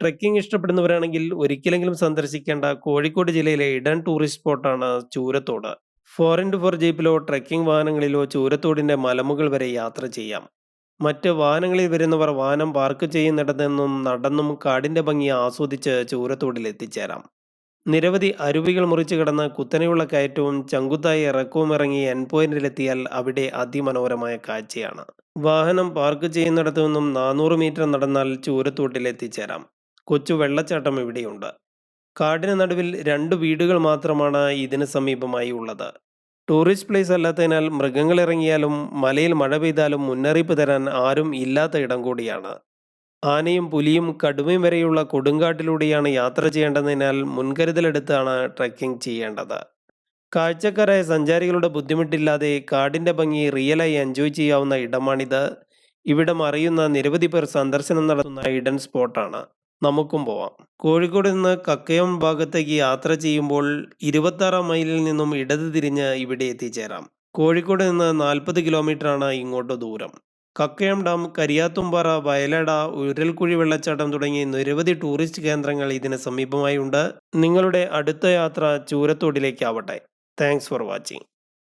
Trekking ഇഷ്ടപ്പെടുന്നവരാണെങ്കിൽ ഒരിക്കലെങ്കിലും സന്ദർശിക്കേണ്ട കോഴിക്കോട് ജില്ലയിലെ ഇടൻ tourist സ്പോട്ടാണ് ചൂരത്തോട്. 4x4 ജീപ്പിലോ ട്രെക്കിംഗ് വാഹനങ്ങളിലോ ചൂരത്തോടിന്റെ മലമുകൾ വരെ യാത്ര ചെയ്യാം. മറ്റ് വാഹനങ്ങളിൽ വരുന്നവർ വാഹനം പാർക്ക് ചെയ്യുന്നിടത്ത് നിന്നും നടന്നും കാടിന്റെ ഭംഗി ആസ്വദിച്ച് ചൂരത്തോടിൽ എത്തിച്ചേരാം. നിരവധി അരുവികൾ മുറിച്ചു കടന്ന് കുത്തനെയുള്ള കയറ്റവും ചങ്കുത്തായി ഇറക്കവും ഇറങ്ങി എൻ പോയിന്റിലെത്തിയാൽ അവിടെ അതിമനോഹരമായ കാഴ്ചയാണ്. വാഹനം പാർക്ക് ചെയ്യുന്നിടത്തു നിന്നും 400 മീറ്റർ നടന്നാൽ ചൂരത്തോട്ടിൽ എത്തിച്ചേരാം. കൊച്ചു വെള്ളച്ചാട്ടം ഇവിടെയുണ്ട്. കാടിന് നടുവിൽ 2 വീടുകൾ മാത്രമാണ് ഇതിന് സമീപമായി ഉള്ളത്. ടൂറിസ്റ്റ് പ്ലേസ് അല്ലാത്തതിനാൽ മൃഗങ്ങൾ ഇറങ്ങിയാലും മലയിൽ മഴ പെയ്താലും മുന്നറിയിപ്പ് തരാൻ ആരും ഇല്ലാത്ത ഇടം കൂടിയാണ്. ആനയും പുലിയും കടുവയും വരെയുള്ള കൊടുങ്കാട്ടിലൂടെയാണ് യാത്ര ചെയ്യേണ്ടതിനാൽ മുൻകരുതലെടുത്താണ് ട്രെക്കിംഗ് ചെയ്യേണ്ടത്. കാഴ്ചക്കാരായ സഞ്ചാരികളുടെ ബുദ്ധിമുട്ടില്ലാതെ കാടിന്റെ ഭംഗി റിയലായി എൻജോയ് ചെയ്യാവുന്ന ഇടമാണിത്. ഇവിടം അറിയുന്ന നിരവധി പേർ സന്ദർശനം നടത്തുന്ന ഹിഡൻ സ്പോട്ടാണ്. നമുക്കും പോവാം. കോഴിക്കോട് നിന്ന് കക്കയം ഭാഗത്തേക്ക് യാത്ര ചെയ്യുമ്പോൾ 26 മൈലിൽ നിന്നും ഇടത് തിരിഞ്ഞ് ഇവിടെ എത്തിച്ചേരാം. കോഴിക്കോട് നിന്ന് 40 കിലോമീറ്ററാണ് ഇങ്ങോട്ട് ദൂരം. കക്കയം ഡാം, കരിയാത്തുംപാറ, വയലട, ഉരൽക്കുഴി വെള്ളച്ചാട്ടം തുടങ്ങി നിരവധി ടൂറിസ്റ്റ് കേന്ദ്രങ്ങൾ ഇതിന് സമീപമായി ഉണ്ട്. നിങ്ങളുടെ അടുത്ത യാത്ര ചൂരത്തോടിലേക്കാവട്ടെ. Thanks for watching.